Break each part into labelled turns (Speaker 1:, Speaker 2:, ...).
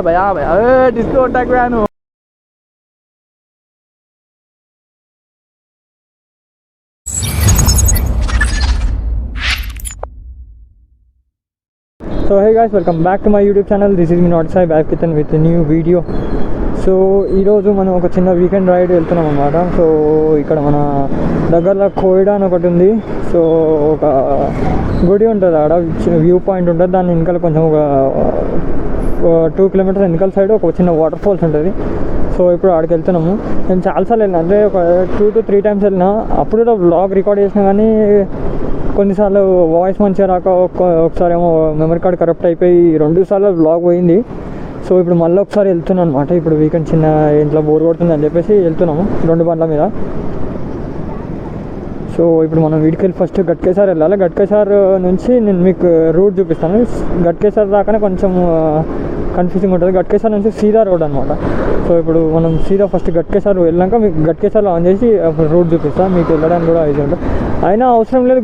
Speaker 1: భయా భయా disco attack van. So hey guys, welcome back to my YouTube channel. This is me nottysai back with a new video. So ఈరోజు మనం ఒక చిన్న weekend ride వెళ్తున్నాం అన్నమాట. సో ఇక్కడ మన దగ్గరలో కోయిడా అని ఒకటి ఉంది. సో ఒక గుడి ఉంటుంది, ఆడ వ్యూ పాయింట్ ఉంటుంది. దాని వెనకాల కొంచెం ఒక 2 kilometers వెనకాల సైడ్ ఒక చిన్న వాటర్ ఫాల్స్ ఉంటుంది. సో ఇప్పుడు ఆడికి వెళ్తున్నాము. నేను చాలాసార్లు వెళ్ళినా, అంటే ఒక 2 to 3 times వెళ్ళినా. అప్పుడు కూడా వ్లాగ్ రికార్డ్ చేసినా కానీ కొన్నిసార్లు వాయిస్ మంచిగా రాక, ఒకసారి ఏమో మెమరీ కార్డ్ కరప్ట్ అయిపోయి 2 సార్లు వ్లాగ్ పోయింది. సో ఇప్పుడు మళ్ళీ ఒకసారి వెళ్తున్నాను అనమాట. ఇప్పుడు వీకెండ్ చిన్న ఇంట్లో బోర్ కొడుతుంది అని చెప్పేసి వెళ్తున్నాము 2 బండ్ల మీద. సో ఇప్పుడు మనం వీడికి వెళ్ళి ఫస్ట్ గట్కేసార్ వెళ్ళాలి. గట్కేసార్ నుంచి నేను మీకు రూట్ చూపిస్తాను. గట్కేసార్ దాకానే కొంచెం కన్ఫ్యూజింగ్ ఉంటుంది. గట్కేసార్ నుంచి సీదా రోడ్ అనమాట. సో ఇప్పుడు మనం సీదా ఫస్ట్ గట్కేసార్ వెళ్ళాక మీకు గట్కేసార్లో ఆన్ చేసి రూట్ చూపిస్తాను. మీకు వెళ్ళడానికి కూడా ఈజీ ఉంటుంది. అయినా అవసరం లేదు,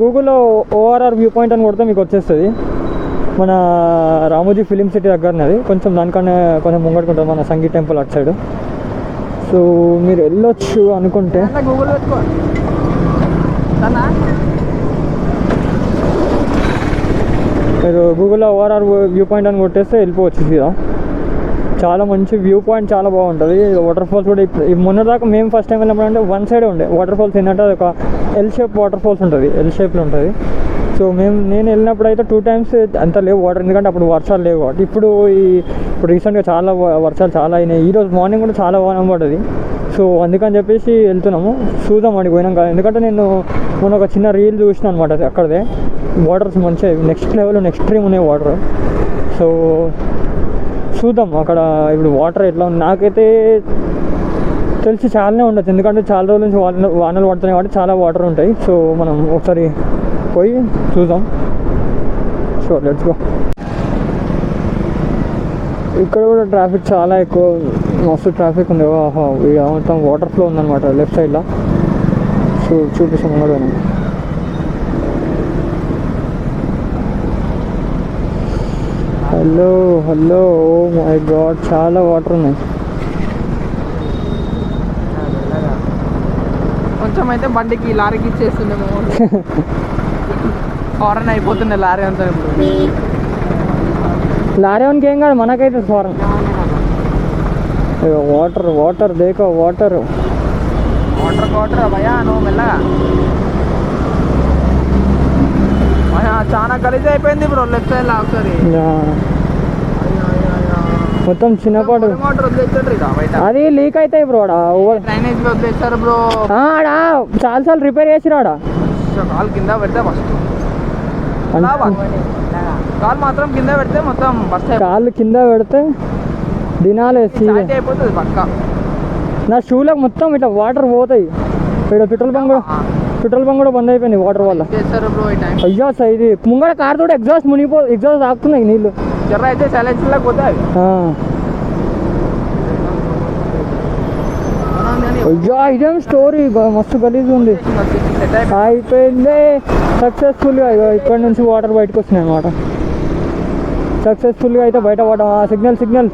Speaker 1: గూగుల్లో ORR వ్యూ పాయింట్ అని కొడితే మీకు వచ్చేస్తుంది. మన రామోజీ ఫిలిం సిటీ దగ్గరనేది, కొంచెం దానికన్నా కొంచెం ముంగడుకుంటుంది మన సంగీత టెంపుల్ అటు సైడ్. సో మీరు వెళ్ళొచ్చు అనుకుంటే మీరు గూగుల్లో ORR వ్యూ పాయింట్ అని కొట్టేస్తే వెళ్ళిపోవచ్చు సీదా. చాలా మంచి వ్యూ పాయింట్, చాలా బాగుంటుంది. వాటర్ ఫాల్స్ కూడా మొన్న దాకా మేము ఫస్ట్ టైం వెళ్ళినప్పుడు అంటే వన్ సైడే ఉండే వాటర్ ఫాల్స్. ఏంటంటే అది ఒక L షేప్ వాటర్ ఫాల్స్ ఉంటుంది, L షేప్లో ఉంటుంది. సో నేను వెళ్ళినప్పుడు అయితే 2 times అంత లేవు వాటర్, ఎందుకంటే అప్పుడు వర్షాలు లేవు కాబట్టి. ఇప్పుడు రీసెంట్గా చాలా వర్షాలు చాలా అయినాయి. ఈరోజు మార్నింగ్ కూడా చాలా వాన పడ్డది. సో అందుకని చెప్పేసి వెళ్తున్నాము. చూద్దాం అడిగి పోయినాం కదా, ఎందుకంటే నేను మొన్న ఒక చిన్న రీల్ చూసిన అనమాట. అక్కడదే వాటర్స్ మంచిగా నెక్స్ట్ లెవెల్, నెక్స్ట్ స్ట్రీమ్ ఉన్నాయి వాటర్. సో చూద్దాం అక్కడ ఇప్పుడు వాటర్ ఎట్లా ఉంది. నాకైతే తెలిసి చాలానే ఉండొచ్చు, ఎందుకంటే చాలా రోజుల నుంచి వానలు పడుతున్నాయి కాబట్టి చాలా వాటర్ ఉంటాయి. సో మనం ఒకసారి పోయి చూద్దాం. So let's go. ఇక్కడ కూడా ట్రాఫిక్ చాలా ఎక్కువ, మస్తు ట్రాఫిక్ ఉంది. మొత్తం వాటర్ ఫ్లో ఉందన్నమాట లెఫ్ట్ సైడ్లో. సో చూపిస్తాం కూడా. Hello hello, oh my god, చాలా వాటర్ ఉన్నాయి.
Speaker 2: కొంచెం అయితే బండికి లారీకి ఇచ్చేస్తుండే ఫారెన్ అయిపోతుండే లారీ అంతా.
Speaker 1: లారీ వానికి ఏం కాదు, మనకైతే ఫారెన్. వాటర్ వాటర్ దేకో వాటర్
Speaker 2: వాటర్ వాటర్ భయా, నువ్వు మెల్లగా. చాలా గలీజ్ అయిపోయింది బ్రో లెఫ్ట్ సైడ్ లా. ఒకసారి
Speaker 1: మొత్తం చిన్నపాటు అది లీక్ అవుతాయి బ్రో.
Speaker 2: డ్రైనేజ్ వదిలేస్తారు బ్రో.
Speaker 1: ఆడా చాలాసార్లు రిపేర్ చేసిరు. ఆడ
Speaker 2: కాలు కింద పెడితే ఫస్ట్, కాలు మాత్రం కింద పెడితే మొత్తం బస్.
Speaker 1: కాళ్ళు కింద పెడితే దినాలే
Speaker 2: అయిపోతుంది పక్క.
Speaker 1: నా షూలకు మొత్తం ఇట్లా వాటర్ పోతాయి. ఇక్కడ పెట్రోల్ బంక్ కూడా బంద్ అయిపోయింది వాటర్ వల్ల. అయ్యా ఇది ముంగడ కార్ తోటి ఎగ్జాస్ట్ ఆగుతున్నాయి నీళ్ళు.
Speaker 2: జర్ర అయితే సైలెన్సర్ పోతాయి.
Speaker 1: అయ్యా ఇదేం స్టోరీ, మస్తు గలీజ్ ఉంది. అయిపోయింది సక్సెస్ఫుల్గా. ఇక్కడ నుంచి వాటర్ బయటకు వస్తున్నాయి అన్నమాట. సక్సెస్ఫుల్గా అయితే బయట పడ్డాం. సిగ్నల్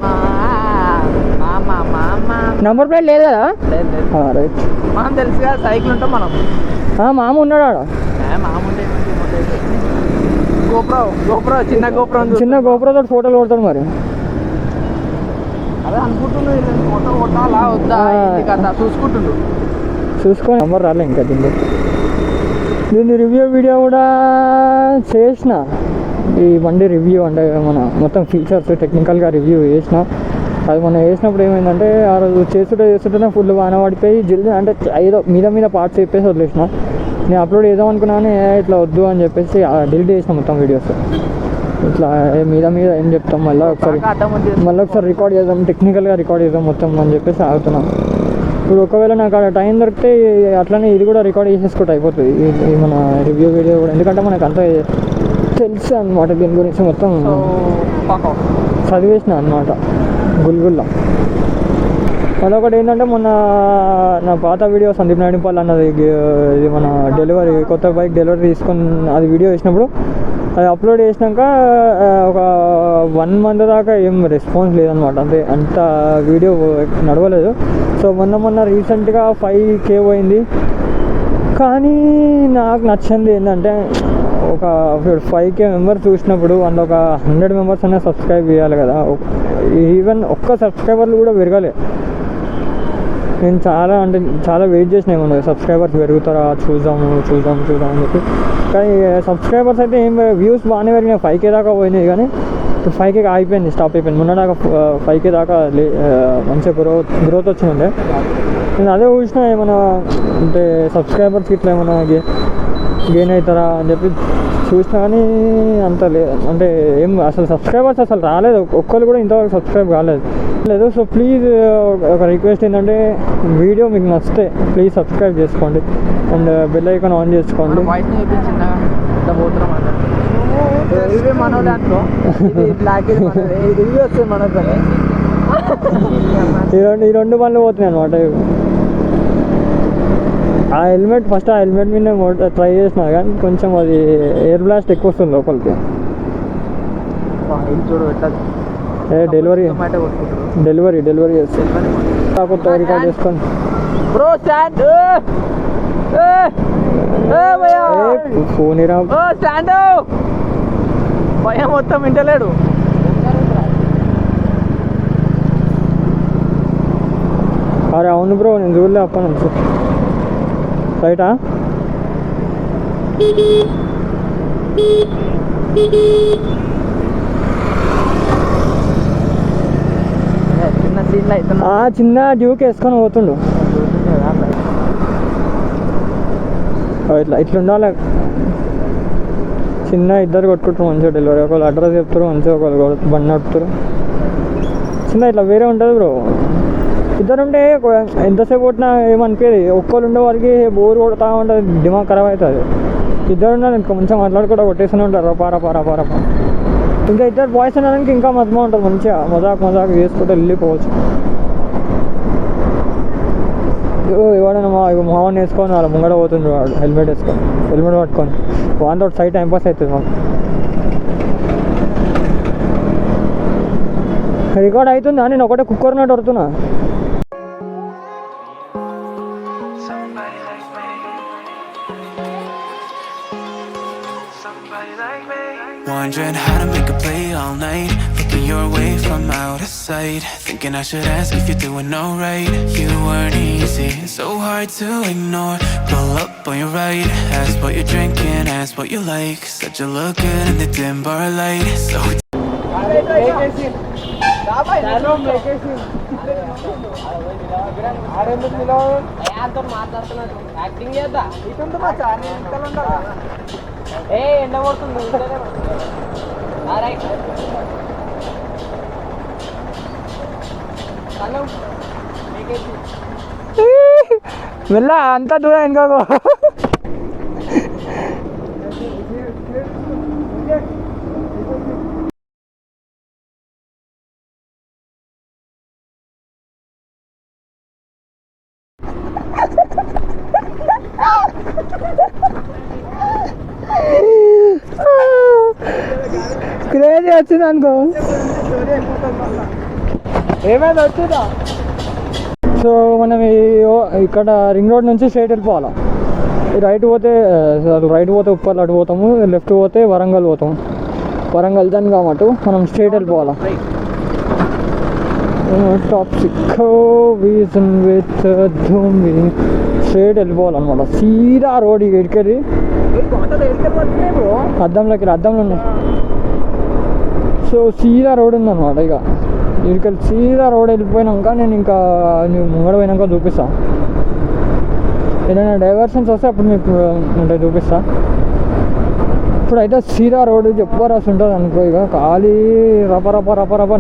Speaker 1: నెంబర్ ప్లేట్ లేదు కదా. రైట్,
Speaker 2: మనం తెలుసు కదా సైకిల్ ఉంటాం మనం.
Speaker 1: మామ ఉన్నాడు ఆడ. చిన్న గోప్రో తోటి ఫోటోలు కొడతాడు మరి.
Speaker 2: అదే అనుకుంటున్నాడు ఫోటో కొట్టాలా వద్దా కదా
Speaker 1: చూసుకొని నెంబర్ రాలే ఇంకా. దీన్ని రివ్యూ వీడియో కూడా చేసిన. ఈ బండి రివ్యూ అంటే మన మొత్తం ఫీచర్స్ టెక్నికల్గా రివ్యూ చేసిన. అది మనం వేసినప్పుడు ఏమైందంటే ఆ రోజు చేస్తుంటేనే ఫుల్ వాన పడిపోయి జల్దీ, అంటే ఏదో మీద పార్ట్స్ చెప్పేసి వదిలేసిన. నేను అప్లోడ్ చేద్దాం అనుకున్నాను, ఇట్లా వద్దు అని చెప్పేసి డిలీట్ చేసిన మొత్తం వీడియోస్. ఇట్లా మీద ఏం చెప్తాం, మళ్ళీ ఒకసారి రికార్డ్ చేద్దాం, టెక్నికల్గా రికార్డ్ చేద్దాం మొత్తం అని చెప్పేసి ఆగుతున్నాం. ఇప్పుడు ఒకవేళ నాకు అక్కడ టైం దొరికితే అట్లనే ఇది కూడా రికార్డ్ చేసేసుకుంటే అయిపోతుంది ఈ మన రివ్యూ వీడియో కూడా. ఎందుకంటే మనకు అంతా తెలుసు అనమాట దీని గురించి, మొత్తం చదివేసిన అనమాట గుల్గుల్లా. అదొకటి ఏంటంటే మొన్న నా పాత వీడియో సందీప్ నాయుడుపల్లి అన్నది, ఇది మన డెలివరీ కొత్త బైక్ డెలివరీ తీసుకొని అది వీడియో వేసినప్పుడు అది అప్లోడ్ చేసినాక ఒక 1 month దాకా ఏం రెస్పాన్స్ లేదనమాట, అంటే అంత వీడియో నడవలేదు. సో మొన్న రీసెంట్గా 5K పోయింది. కానీ నాకు నచ్చింది ఏంటంటే ఒక 5K మెంబర్స్ చూసినప్పుడు అందులో ఒక 100 మెంబర్స్ అనేది సబ్స్క్రైబ్ చేయాలి కదా. ఈవెన్ ఒక్క సబ్స్క్రైబర్లు కూడా పెరగాలి. నేను చాలా వెయిట్ చేసిన ఏమన్నా సబ్స్క్రైబర్స్ పెరుగుతారా చూద్దాము అని చెప్పి. కానీ సబ్స్క్రైబర్స్ అయితే ఏం వ్యూస్ బాగానే పెరిగినాయి, 5K దాకా పోయినాయి. కానీ ఇప్పుడు 5K అయిపోయింది, స్టాప్ అయిపోయింది. మొన్న దాకా 5K దాకా మంచిగా గ్రోత్ వచ్చిందంటే నేను అదే చూసినా ఏమైనా అంటే సబ్స్క్రైబర్స్కి ఇట్లా ఏమైనా గెయిన్ అవుతారా అని చెప్పి చూసినా, కానీ అంత లేదు. అంటే ఏం అసలు సబ్స్క్రైబర్స్ అసలు రాలేదు, ఒక్కరు కూడా ఇంతవరకు సబ్స్క్రైబ్ కాలేదు. సో ప్లీజ్ ఒక రిక్వెస్ట్ ఏంటంటే వీడియో మీకు నచ్చితే ప్లీజ్ సబ్స్క్రైబ్ చేసుకోండి అండ్ బెల్ ఐకాన్ ఆన్ చేసుకోండి. ఈ రెండు పనులు పోతున్నాయి అనమాట. ఆ హెల్మెట్ మీద ట్రై చేసిన కానీ కొంచెం అది ఎయిర్ బ్లాస్ట్ ఎక్కువ వస్తుంది లోపలికి. డెలివరీ చేస్తే కొత్తగా రికార్డ్ చేసుకొని ఫోన్
Speaker 2: భయం మొత్తం వింటలేడు.
Speaker 1: అరే అవును బ్రో, నేను చూడలే అప్పటి నుంచి. రైటా చిన్న డ్యూక్ వేసుకొని పోతుండు. ఇట్లా ఉండాలి. చిన్న ఇద్దరు కొట్టుకుంటారు మంచిగా డెలివరీ. ఒకళ్ళు అడ్రస్ చెప్తారు మంచిగా, ఒకళ్ళు బండి నడుపుతారు. చిన్న ఇట్లా వేరే ఉంటుంది బ్రో. ఇద్దరు ఉంటే ఎంతసేపు కొట్టినా ఏమనిపించదు. ఒక్కళ్ళు ఉండే వారికి బోర్ కొడతా ఉంటుంది, దిమాగ్ ఖరాబ్ అవుతుంది. ఇద్దరు ఉన్నారు ఇంకా మంచిగా మాట్లాడుకుంటూ కొట్టేస్తూనే ఉంటారు పారా. ఇంకా ఇద్దరు బాయ్స్ ఉండడానికి ఇంకా మజమా ఉంటుంది, మంచిగా మజాక్ చేసుకుంటూ వెళ్ళిపోవచ్చు. ఎవడైనా మామూలు వేసుకొని వాళ్ళ ముంగడ పోతుంది వాడు, హెల్మెట్ పట్టుకొని వాంతో సైడ్ టైంపాస్ అవుతుంది మాకు. రికార్డ్ అవుతుందా? నేను ఒకటే కుక్కర్నట్టు వడుతున్నా.
Speaker 3: Wondering how to make a play all night, looking your way from out of sight, thinking I should ask if you're doing alright. You weren't easy, so hard to ignore. Pull up on your right, ask what you're drinking, ask what you like. Said you look good in the dim bar light. So
Speaker 2: acting చేద్దా ఇటు ఎండ పడుతుంది.
Speaker 1: వెళ్ళా అంత దూరం ఇంకో crazy వచ్చింది అనుకో.
Speaker 2: ఏమైనా వచ్చిందా?
Speaker 1: సో మనం ఇక్కడ రింగ్ రోడ్ నుంచి స్ట్రైట్ వెళ్ళిపోవాలి. రైట్ పోతే ఉప్పల్ అటు పోతాము, లెఫ్ట్ పోతే వరంగల్ పోతాము. వరంగల్ దాని కాబట్టి మనం స్ట్రైట్ వెళ్ళిపోవాలి. టాక్సిక్ వీజన్ విత్ ధూమి స్ట్రైట్ వెళ్ళిపోవాలన్నమాట. సీదా రోడ్ ఇక్కడికి అద్దంలో ఉన్నాయి. సో సీదా రోడ్ ఉందన్నమాట. ఇక ఇక్కడికి సీదా రోడ్ వెళ్ళిపోయినాక నేను ఇంకా నువ్వు ముంగడ పోయినాక చూపిస్తా. ఏదైనా డైవర్షన్స్ వస్తే అప్పుడు మీకు అంటే చూపిస్తా. ఇప్పుడైతే సీదా రోడ్ చెప్పరాసి ఉంటుంది అనుకో. ఇక ఖాళీ రప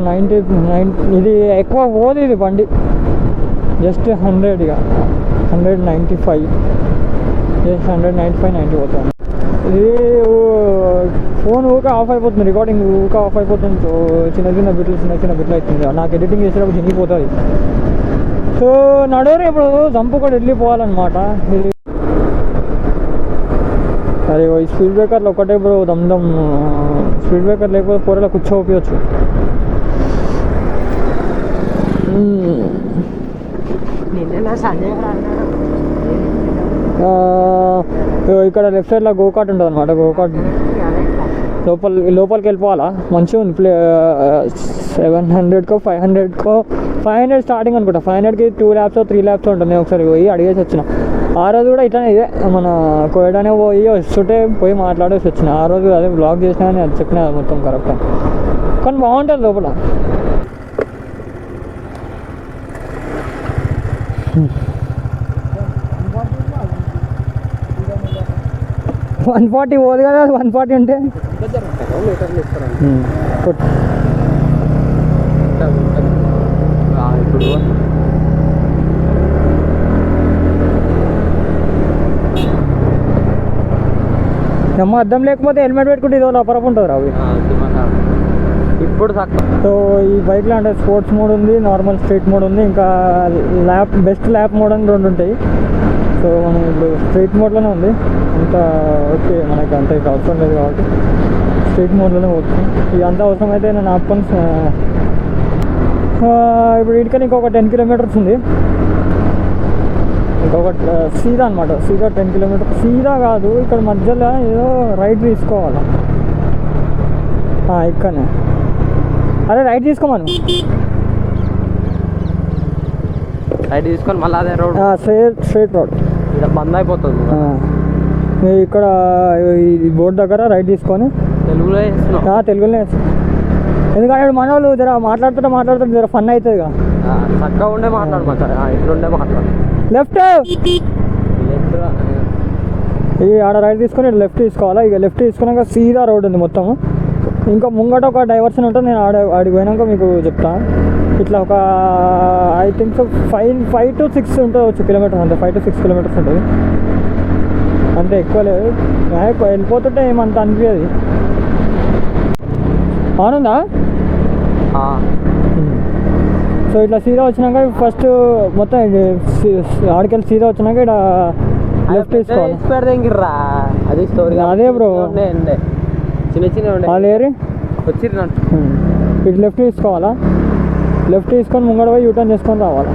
Speaker 1: 90 ఇది ఎక్కువ పోదు ఇది బండి, జస్ట్ 100. ఇక 195 జస్ట్ 195-90 పోతాను. ఇది ఫోన్ ఊరికే ఆఫ్ అయిపోతుంది, రికార్డింగ్ ఊరికే ఆఫ్ అయిపోతుంది. సో చిన్న బిట్లు అవుతుంది. నాకు ఎడిటింగ్ చేసేటప్పుడు చినిగిపోతుంది. సో నడవరు ఇప్పుడు జంపు కూడా వెళ్ళిపోవాలన్నమాట. మరి ఈ స్పీడ్ బ్రేకర్లు ఒకటే బ్రో దమ్ దమ్ స్పీడ్ బ్రేకర్ లేకపోతే పొరలో కూర్చోపియచ్చు. ఇక్కడ లెఫ్ట్ సైడ్లో గోకాట్ ఉంటుంది అనమాట. గోకాట్ లోపలికి వెళ్ళిపోవాలా. మంచిగా ఉంది ప్లే. 700కో 500 స్టార్టింగ్ అనుకుంటా. 500కి 2 laps 3 laps ఉంటుంది. నేను ఒకసారి పోయి అడిగేసి వచ్చిన. ఆ రోజు కూడా ఇట్లానే ఇదే మన కోయడానే పోయి వస్తుంటే పోయి మాట్లాడేసి వచ్చిన. ఆ రోజు అదే బ్లాగ్ చేసినా అని అది చెప్పిన మొత్తం కరెక్ట్. కానీ బాగుంటుంది లోపల. 140 పోదు కదా. 140 ఉంటే అర్థం లేకపోతే హెల్మెట్ పెట్టుకుంటే ఇదో అపరపు ఉంటుంది రా అవి
Speaker 2: ఇప్పుడు తక్కువ.
Speaker 1: సో ఈ బైక్లో అంటే స్పోర్ట్స్ మోడ్ ఉంది, నార్మల్ స్ట్రీట్ మోడ్ ఉంది, ఇంకా బెస్ట్ ల్యాప్ మోడ్ అని 2 ఉంటాయి. సో మనం ఇప్పుడు స్ట్రీట్ మోడ్లోనే ఉంది. అంత ఓకే, మనకి అంత ఇక అవసరం లేదు కాబట్టి స్ట్రీట్ మోడ్లోనే పోతుంది. ఇది అంత అవసరం అయితే నేను ఆపుకొని ఇప్పుడు వీటికని ఇంకొక 10 kilometers ఉంది. ఇంకొక సీదా అనమాట. సీదా 10 kilometers. సీదా కాదు, ఇక్కడ మధ్యలో ఏదో రైట్ తీసుకోవాలి. ఇక్కడనే అరే రైట్ తీసుకోమను.
Speaker 2: రైట్ తీసుకొని మళ్ళీ అదే రోడ్
Speaker 1: స్ట్రైట్ రోడ్
Speaker 2: ఇక్కడ బంద్ అయిపోతుంది.
Speaker 1: ఇక్కడ ఈ బోర్డు దగ్గర రైట్ తీసుకొని
Speaker 2: తెలుగులో
Speaker 1: తెలుగులోనే వేస్తాం. ఎందుకంటే మన వాళ్ళు జర మాట్లాడుతుంటే జర ఫన్ అవుతుంది కదా.
Speaker 2: చక్కగా ఉండే మాట్లాడమంట. ఇట్లుండే మాట్లాడు.
Speaker 1: లెఫ్ట్ ఈ ఆడ రైట్ తీసుకొని లెఫ్ట్ తీసుకోవాలా. ఇక లెఫ్ట్ తీసుకున్నాక సీదా రోడ్ ఉంది మొత్తం. ఇంకా ముంగట ఒక డైవర్షన్ ఉంటుంది. నేను ఆడికి పోయినాక మీకు చెప్తాను. ఇట్లా ఒక ఐ థింక్ 5 to 6 ఉంటుంది కిలోమీటర్స్. అంతే 5 to 6 kilometers ఉంటుంది. అంతే, ఎక్కువ లేదు. వెళ్ళిపోతుంటే ఏమంత అనిపించదు. అవునుందా. సో ఇట్లా సీదా వచ్చినాక ఫస్ట్ మొత్తం ఆడికెళ్ళి సీదా వచ్చినాక ఇక్కడ లెఫ్ట్ తీసుకోవాలి.
Speaker 2: అదే స్టోరీ.
Speaker 1: అదే బ్రో,
Speaker 2: చిన్న
Speaker 1: అదే
Speaker 2: వచ్చి
Speaker 1: ఇటు లెఫ్ట్ తీసుకోవాలా. లెఫ్ట్ తీసుకొని ముంగడ పోయి యూటర్న్ చేసుకొని రావాలా.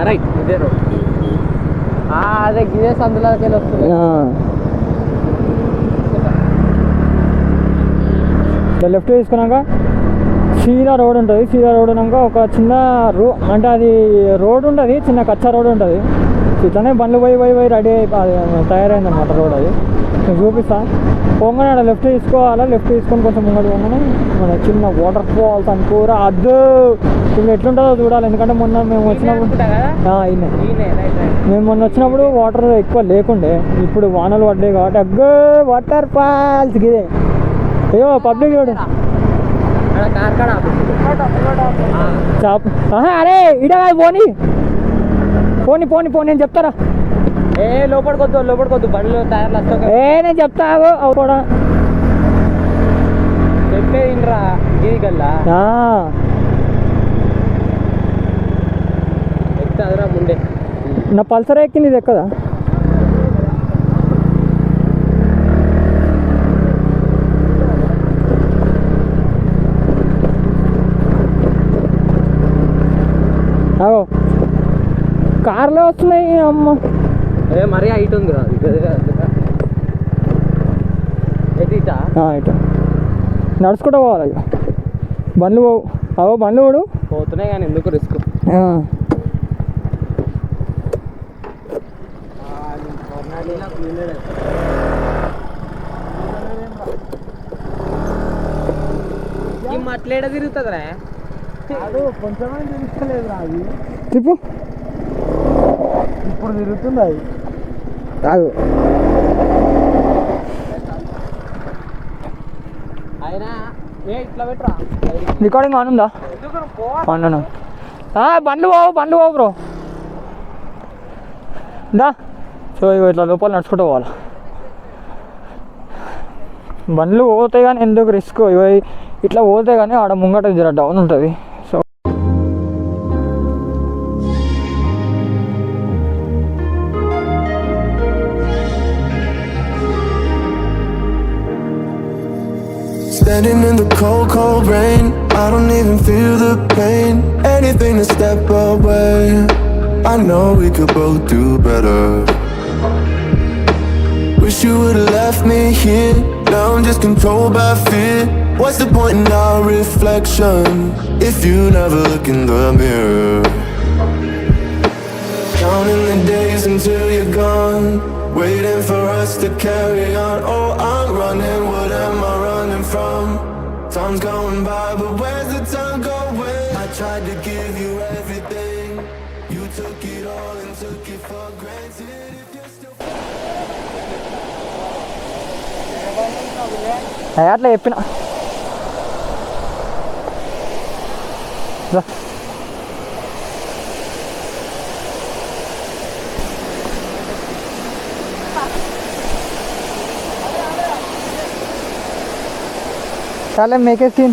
Speaker 2: రైట్ ఇదే రోడ్. అదే గిదే సందులోకి వెళ్ళి వస్తుంది.
Speaker 1: లెఫ్ట్ తీసుకున్నాక సీదా రోడ్ ఉంటుంది. సీదా రోడ్ ఉన్నాక ఒక చిన్న అంటే అది రోడ్ ఉంటుంది, చిన్న కచ్చా రోడ్ ఉంటుంది. ఇట్లానే బండ్లు పోయి రెడీ తయారైంది అనమాట రోడ్. అది నేను చూపిస్తా. పోగానే అక్కడ లెఫ్ట్ తీసుకోవాలా. లెఫ్ట్ తీసుకొని కొంచెం ముంగడు పోగానే మన చిన్న వాటర్ ఫాల్స్ అనుకోరా. అద్దు ఇప్పుడు ఎట్లుంటుందో చూడాలి. ఎందుకంటే మొన్న మేము వచ్చినప్పుడు వచ్చినప్పుడు వాటర్ ఎక్కువ లేకుండే. ఇప్పుడు వానలు పడ్డాయి కాబట్టి అగ్గో వాటర్ ఫాల్స్ ఇదే. అయ్యో పబ్లిక్ చూడు. అరే ఇడ కాదు, పోనీ నేను చెప్తారా.
Speaker 2: లోపడికొద్దు బండ్లు టైర్లు వస్తా.
Speaker 1: నేను చెప్తా కూడా
Speaker 2: చెప్పేదిరా. ఇది కల్లా ఎక్కుతాదిరా ముందే.
Speaker 1: నా పల్సర్ ఎక్కింది ఇది ఎక్కదా. కార్లో వస్తున్నాయి అమ్మ.
Speaker 2: మరీ హైట్ ఉంది
Speaker 1: ఇట నడుచుకుంటూ పోవాలి. బండ్లు బండ్లు
Speaker 2: పోతున్నాయి కానీ ఎందుకు రిస్క్. అట్లేడ తిరుగుతుందిరా కొంచెమే తిరుగుతలేదురా అది
Speaker 1: తిప్పు
Speaker 2: ఇప్పుడు తిరుగుతుంది అది
Speaker 1: కాదు
Speaker 2: అయినా ఇట్లా పెట్టరా
Speaker 1: రికార్డింగ్ ఆన్ ఉందా అన్న బండ్లు పోవు బ్రో దా సో ఇట్లా లోపల నడుచుకుంటూ పోవాలి బండ్లు పోతాయి కానీ ఎందుకు రిస్క్ ఇట్లా పోతే కానీ ఆడ ముంగట జర డౌన్ ఉంటుంది so
Speaker 3: Standing in the cold, cold rain, I don't even feel the pain. Anything to step away, I know we could both do better. Wish you would've left me here, now I'm just controlled by fear. What's the point in our reflection, if you never look in the mirror? Counting the days until you're gone, waiting for us to carry on. Oh, I'm running, what am I running from? Time's going by, but where's the time going? I tried to give you everything, you took it all and took it for granted. If you're still
Speaker 1: అట్లా చెప్పిన चले मेके scene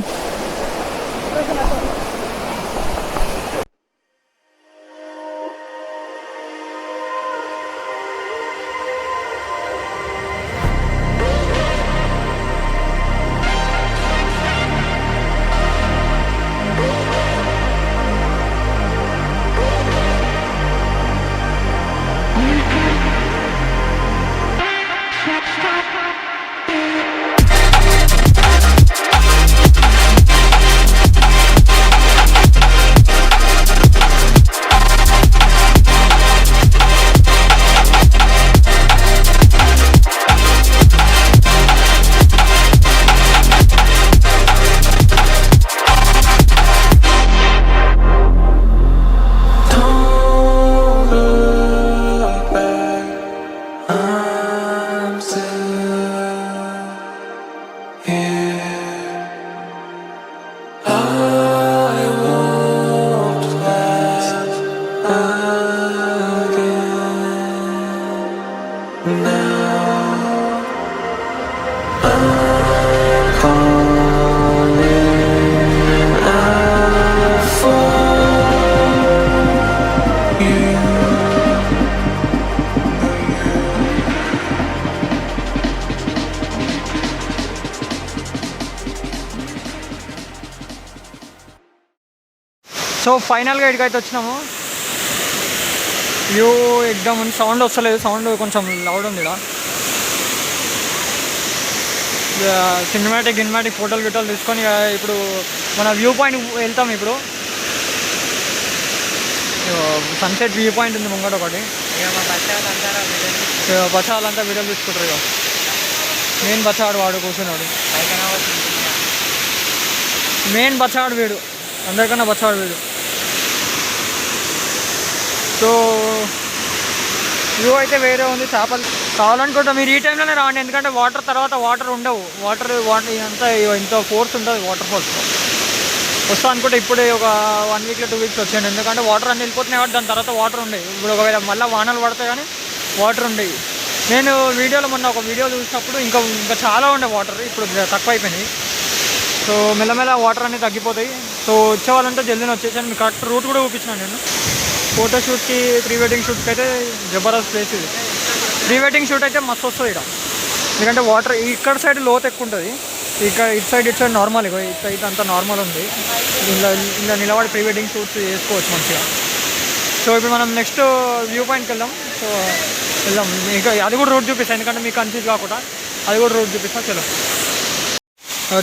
Speaker 1: so ఫైనల్గా ఇక్కడికైతే వచ్చినాము. View ఎగ్దమ్ ఉంది, sound వస్తలేదు, sound కొంచెం loud ఉంది ఇక్కడ. సినిమాటిక్ ఫోటోలు గిటోలు తీసుకొని ఇప్పుడు మన వ్యూ పాయింట్ వెళ్తాం. ఇప్పుడు సన్సెట్ వ్యూ పాయింట్ ఉంది ముంగట ఒకటి. బచాలంతా వీడియోలు తీసుకుంటారు. ఇక మెయిన్ బచాడు వాడు కూర్చున్నాడు, మెయిన్ బచాడు వీడు, అందరికన్నా బచాడు వీడు. సో వ్యూ అయితే వేరే ఉంది. చేపలు కావాలనుకుంటా మీరు ఈ టైంలోనే రాండి, ఎందుకంటే వాటర్ తర్వాత వాటర్ ఉండవు. వాటర్ అంతా ఇంత ఫోర్స్ ఉంటుంది వాటర్ ఫాల్స్. వస్తా అనుకుంటే ఇప్పుడే ఒక 1 వీక్లో 2 వీక్స్ వచ్చాను, ఎందుకంటే వాటర్ అన్నీ వెళ్ళిపోతున్నాయి కాబట్టి దాని తర్వాత వాటర్ ఉండేవి. ఇప్పుడు ఒకవేళ మళ్ళీ వానలు పడతాయి కానీ వాటర్ ఉండేవి. నేను వీడియోలో మొన్న ఒక వీడియో చూసినప్పుడు ఇంకా చాలా ఉండే వాటర్, ఇప్పుడు తక్కువ అయిపోయినాయి. సో మెల్లమెల్ల వాటర్ అనేది తగ్గిపోతాయి. సో వచ్చేవాళ్ళంటే జల్దీని వచ్చేసాను. మీకు కరెక్ట్ రూట్ కూడా చూపించినాను నేను. ఫోటోషూట్కి ప్రీ వెడ్డింగ్ షూట్కి అయితే జబర్దస్త్ ప్లేస్ ఇది. ప్రీ వెడ్డింగ్ షూట్ అయితే మస్తు వస్తుంది ఇక్కడ, ఎందుకంటే వాటర్ ఇక్కడ సైడ్ లోతు ఎక్కువ ఉంటుంది. ఇటు సైడ్ నార్మల్, ఇటు అంతా నార్మల్ ఉంది. ఇలా నిలబడి ప్రీ వెడ్డింగ్ షూట్స్ చేసుకోవచ్చు మంచిగా. సో ఇప్పుడు మనం నెక్స్ట్ వ్యూ పాయింట్కి వెళ్దాం. సో వెళ్దాం, ఇంకా అది కూడా రూట్ చూపిస్తాను, ఎందుకంటే మీకు కన్ఫ్యూజ్ కాకుండా అది కూడా రూట్ చూపిస్తాను. చలో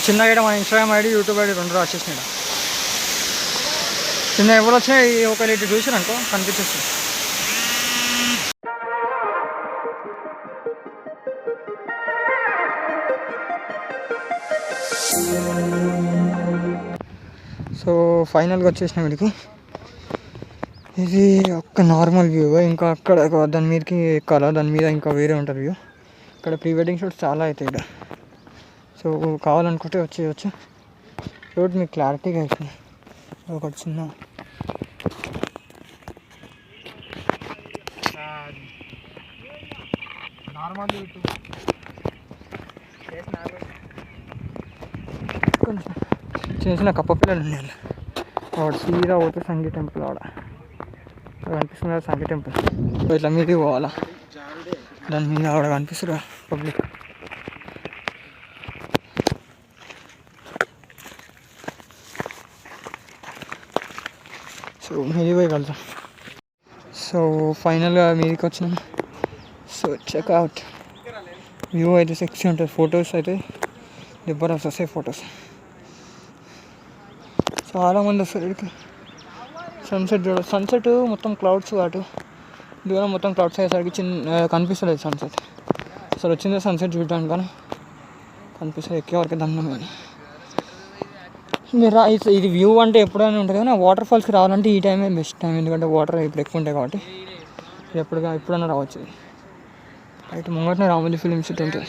Speaker 1: చిన్నగా మన ఇన్స్టాగ్రామ్ ఐడి, యూట్యూబ్ ఐడి 2 రాసేసిన. చిన్న ఎవరు వచ్చినాయి ఒకవేళ ఇటు చూసినానుకో కనిపించేస్తుంది. ఫైనల్గా వచ్చేసిన వీడికి. ఇది ఒక్క నార్మల్ వ్యూ. ఇంకా అక్కడ దాని మీదకి ఎక్కాలా, దాని మీద ఇంకా వేరే ఉంటుంది వ్యూ. ఇక్కడ ప్రీ వెడ్డింగ్ షూట్స్ చాలా అవుతాయి ఇక్కడ. సో కావాలనుకుంటే వచ్చేయచ్చు. రోడ్ మీకు క్లారిటీగా అవుతుంది. ఒకటి చిన్న
Speaker 2: నార్మల్
Speaker 1: కొంచెం చిన్న చిన్న కప్ప పిల్లలు ఉన్నాయి. ఆవిడ సీదా పోతే సంగీ టెంపుల్. ఆవిడ కనిపిస్తుంది సంగీ టెంపుల్. ఇట్లా మీదకి పోవాలా, దాని మీద ఆవిడ కనిపిస్తుంది పబ్లిక్. సో మీది పోయి వెళ్తాం. సో ఫైనల్గా మీదికి వచ్చినాం. So checkout. వ్యూ అయితే సెక్సీ ఉంటుంది. ఫొటోస్ అయితే జబర్దస్త్ వస్తాయి ఫొటోస్. చాలామంది వస్తారు ఇక్కడికి. సన్సెట్ చూడ, సన్సెట్ మొత్తం క్లౌడ్స్ అటు దూరం మొత్తం క్లౌడ్స్ అయ్యేసరికి చిన్న కనిపిస్తలేదు సన్సెట్. అసలు వచ్చిందే సన్సెట్ చూడడానికి కానీ కనిపిస్తుంది. ఎక్కే వరకు దండం. మీరు ఇది వ్యూ అంటే ఎప్పుడైనా ఉంటుంది కానీ వాటర్ ఫాల్స్కి రావాలంటే ఈ టైమే బెస్ట్ టైం. ఎందుకంటే వాటర్ ఇప్పుడు ఎక్కువ ఉంటాయి కాబట్టి ఎప్పుడైనా రావచ్చు. అయితే ముంగటనే రామోజీ ఫిలిం సిటీ ఉంటుంది.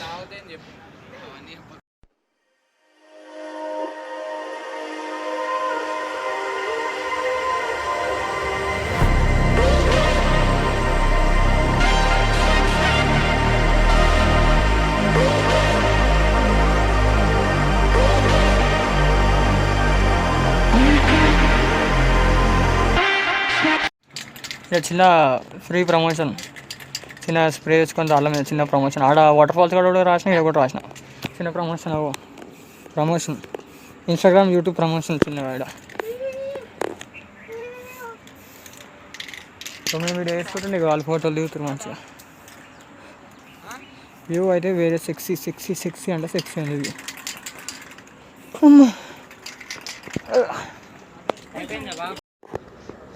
Speaker 1: ఇక చిన్న ఫ్రీ ప్రమోషన్, చిన్న స్ప్రే తెచ్చుకొని రాళ్ళ మీద చిన్న ప్రమోషన్. ఆడ వాటర్ ఫాల్స్ కూడా రాసిన, ఇక్కడ కూడా రాసిన. చిన్న ప్రమోషన్ ఇన్స్టాగ్రామ్ యూట్యూబ్ ప్రమోషన్ చిన్నగా ఇక్కడ. సో మేము వీడియో వేసుకుంటే నీకు వాళ్ళ ఫోటోలు దిగుతారు మంచిగా. వ్యూ అయితే వేరే సెక్సీ అంటే సెక్సీ ఉంది వ్యూ.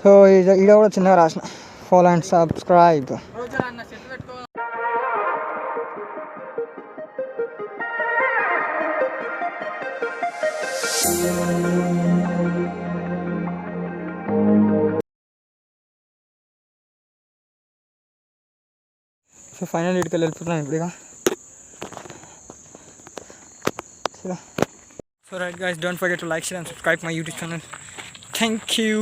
Speaker 1: సో ఈడ కూడా చిన్నగా రాసిన follow and subscribe. So final ఇటుకి వెళ్ళిపోతున్నాను ఇప్పుడు ఇక. So right guys, don't forget to like, share and subscribe my YouTube channel. Thank you.